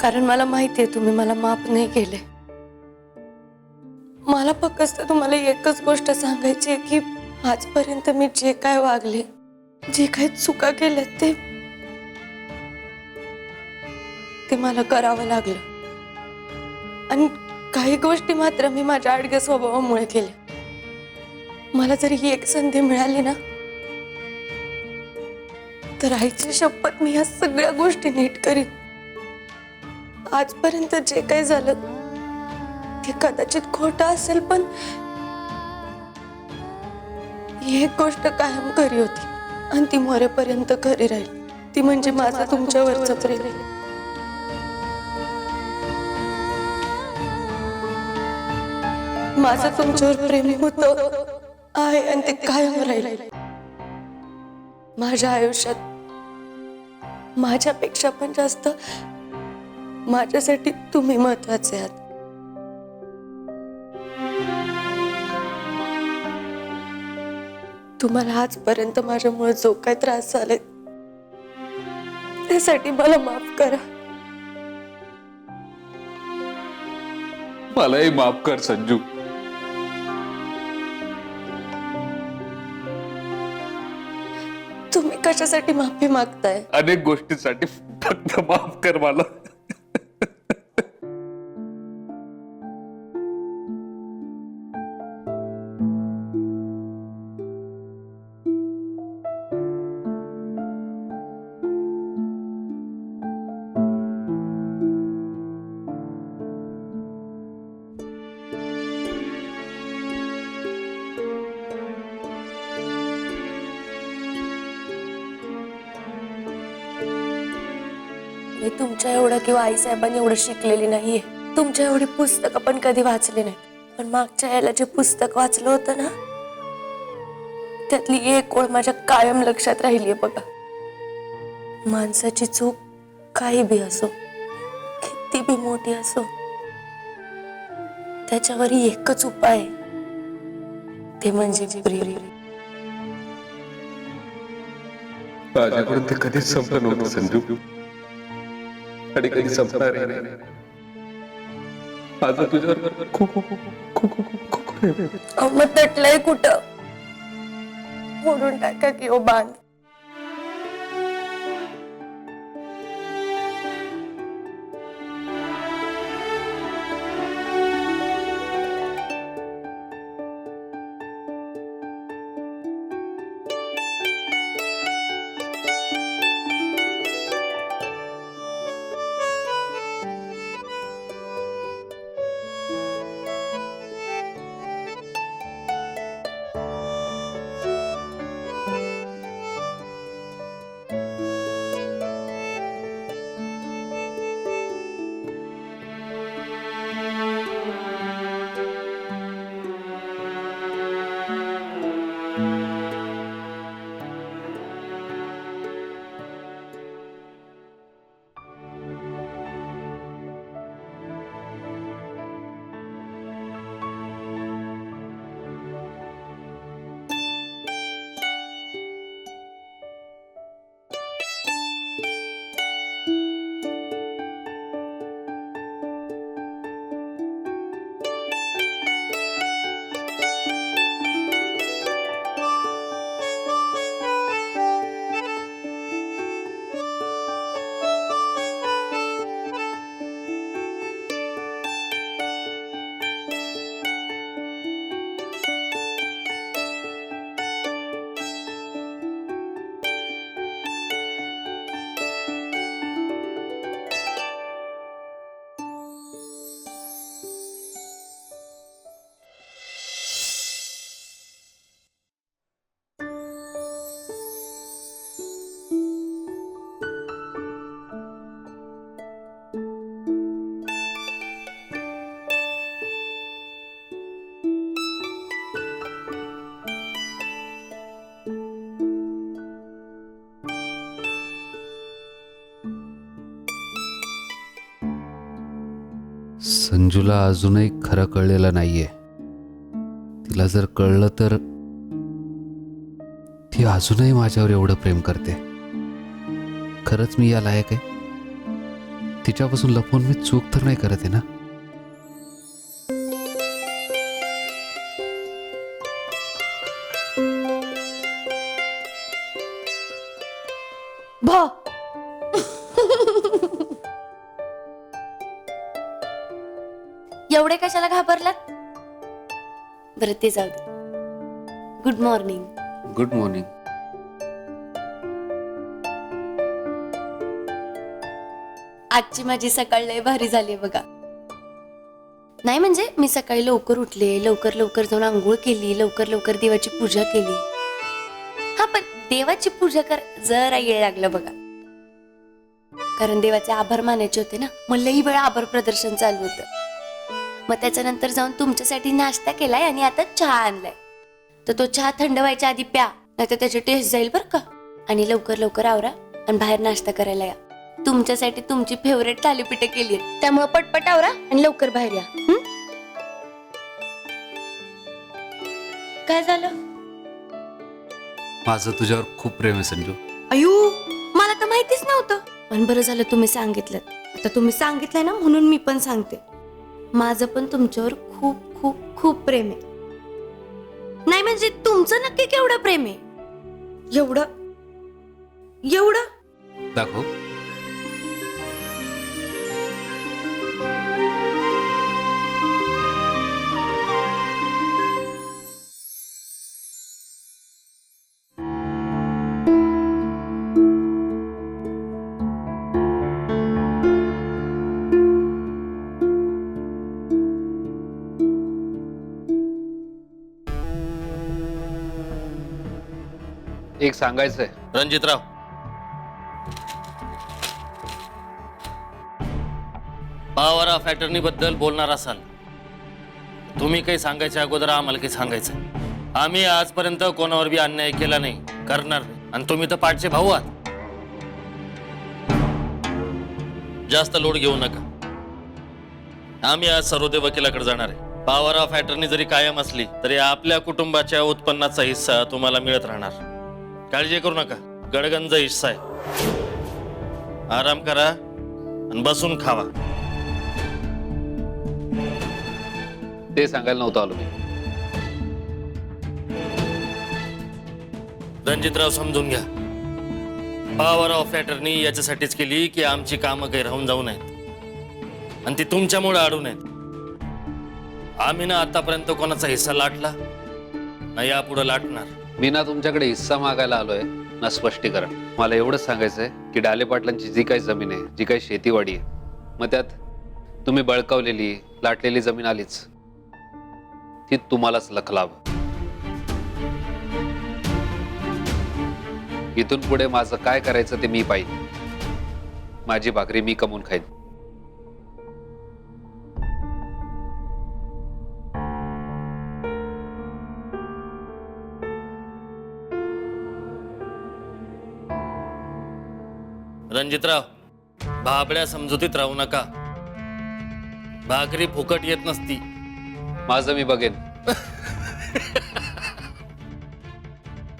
कारण मला माहिती आहे तुम्ही मला माफ नाही केले. मला फक्त तुम्हाला एकच गोष्ट सांगायची आहे की आजपर्यंत मी जे काय वागले, जे काही चुका केल्या ते मला करावं लागलं. आणि काही गोष्टी मात्र मी माझ्या अडग्या स्वभावामुळे केल्या. मला जर ही एक संधी मिळाली ना, तर आईची शपथ मी या सगळ्या गोष्टी नीट करीन. आजपर्यंत जे काही झालं ते कदाचित खोटं असेल, पण ही एक गोष्ट कायम खरी होती आणि ती मरेपर्यंत खरी राहील. ती म्हणजे माझं तुमच्यावरचं प्रेम. माझं तुमच्यावर प्रेम होतं, आहे आणि ते कायम राहील. माझ्या आयुष्यात माझ्यापेक्षा पण जास्त माझ्यासाठी तुम्ही महत्वाचे आहात. तुम्हाला आजपर्यंत माझ्यामुळे जो काही त्रास झालाय त्यासाठी मला माफ करा. मलाही माफ कर संजू. तुम्ही कशासाठी माफी मागताय? अनेक गोष्टीसाठी फक्त माफ कर मला. मी तुमच्या एवढं किंवा आईसाहेबांनी एवढं शिकलेली नाहीये. तुमच्या एवढी पुस्तकं पण कधी वाचली नाही. पण मागच्या याला जे पुस्तक वाचलं होतं ना, त्यातली एक ओळ माझ्या कायम लक्षात राहिलीये बघा. माणसाची चूक काही बी असो, किती बी मोठी असो, त्याच्यावर एकच उपाय आहे, ते म्हणजे प्रेम. माझ्याकडून ते कधीच संपलं नव्हतं संजू, आणि कधी संपणार नाही. माझं तुझ्यावर खूप खूप खूप खूप प्रेम आहे. मग तटलंय कुठं? मोडून टाका की ओ बांध. संजूला अजूनही खरं कळलेलं नाहीये. तिला जर कळलं तर ती अजूनही माझ्यावर एवढं प्रेम करते. खरंच मी या लायक आहे? तिच्यापासून लपवून मी चूक तर नाही करत आहे ना? भा एवढे कशाला घाबरलात? बरं ते जाऊ दे. Good morning. Good morning. आजची माझी सकाळ लय भारी झाली बघा. नाही म्हणजे मी सकाळी लवकर उठले, लवकर लवकर जाऊन आंघोळ केली, लवकर लवकर देवाची पूजा केली. हा पण देवाची पूजा कर जरा येळ लागलं बघा, कारण देवाचे आभार मानायचे होते ना. मग लई वेळा आभार प्रदर्शन चालू होतं. मग त्याच्यानंतर जाऊन तुमच्यासाठी नाश्ता केलाय आणि आता चहा आणलाय. तर तो चहा थंड व्हायच्या आधी प्या, नाहीतर त्याची टेस्ट जाईल बरं का. आणि लवकर लवकर आवरा आणि बाहेर नाश्ता करायला या. तुमच्यासाठी तुमची फेवरेट थालीपीठे केली आहेत, त्यामुळे पटपट आवरा आणि लवकर बाहेर या. काय झालं? माझं तुझ्यावर खूप प्रेम आहे संजू. अयो, मला तर माहितीच नव्हतं. पण बरं झालं तुम्ही सांगितलं. आता तुम्ही सांगितलंय ना म्हणून मी पण सांगते. माझं पण तुमच्यावर खूप खूप खूप प्रेम आहे. नाही म्हणजे तुमचं नक्की केवढं प्रेम आहे? एवढं एवढं? दाखव. एक सांगायचंय. रणजितराव, पावरा फॅक्टरी बद्दल बोलणार असाल, तुम्ही काही सांगायच्या अगोदर आम्हाला काही सांगायचं. आम्ही आजपर्यंत कोणावर बी अन्याय केला नाही, करणार नाही. आणि तुम्ही तर पाठचे भाऊ आहात. जास्त लोड घेऊ नका. आम्ही आज सर्वोदय वकिलाकडे जाणार आहे. पावरा फॅक्टरी जरी कायम असली तरी आपल्या कुटुंबाच्या उत्पन्नाचा हिस्सा तुम्हाला मिळत राहणार. काळजी करू नका, गडगंज हिस्सा आहे. आराम करा आणि बसून खावा. ते सांगायला नव्हतं आलो मी. रणजितराव, समजून घ्या. पॉवर ऑफ अटर्नी याच्यासाठीच केली की आमची कामं काही राहून जाऊ नयेत आणि ती तुमच्यामुळे अडू नयेत. आम्ही ना आतापर्यंत कोणाचा हिस्सा लाटला ना यापुढे लाटणार. मी ना तुमच्याकडे हिस्सा मागायला आलोय ना स्पष्टीकरण. मला एवढंच सांगायचंय की डाले पाटलांची जी काही जमीन आहे, जी काही शेतीवाडी आहे, मग त्यात तुम्ही बळकावलेली लाटलेली जमीन आलीच, ती तुम्हालाच लखलाभ. इथून पुढे माझं काय करायचं ते मी पाहिजे. माझी भाकरी मी कमवून खाईन. रणजितराव, भाबड्या समजुतीत राहू नका. भाकरी फुकट येत नसती. माझं मी बघेन.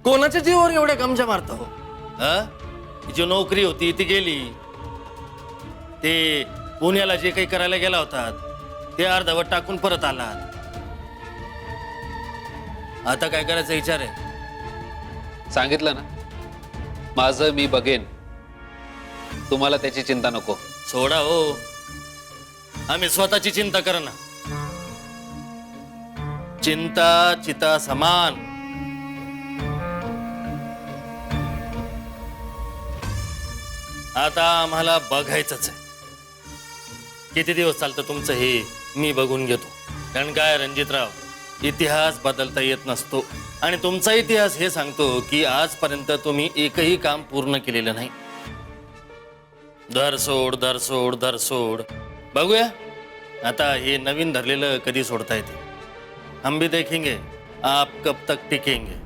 कोणाच्या जीवावर एवढ्या गमजा मारता हो? जी नोकरी होती ती गेली. ते पुण्याला जे काही करायला गेला होता ते अर्धवट टाकून परत आला. आता काय करायचा विचार आहे? सांगितलं ना, माझं मी बघेन. तुम्हाला त्याची चिंता नको. सोडा हो, आम्ही स्वतःची चिंता कर ना. चिंता चिता समान. आता आम्हाला बघायचंच आहे. किती दिवस चालतं तुमचं हे मी बघून घेतो. कारण काय रणजितराव, इतिहास बदलता येत नसतो आणि तुमचा इतिहास हे सांगतो की आजपर्यंत तुम्ही एकही काम पूर्ण केलेलं नाही. धरसोड धरसोड धरसोड. बघूया आता हे नवीन धरलेलं कधी सोडता येते. हम भी देखेंगे आप कब तक टिकेंगे.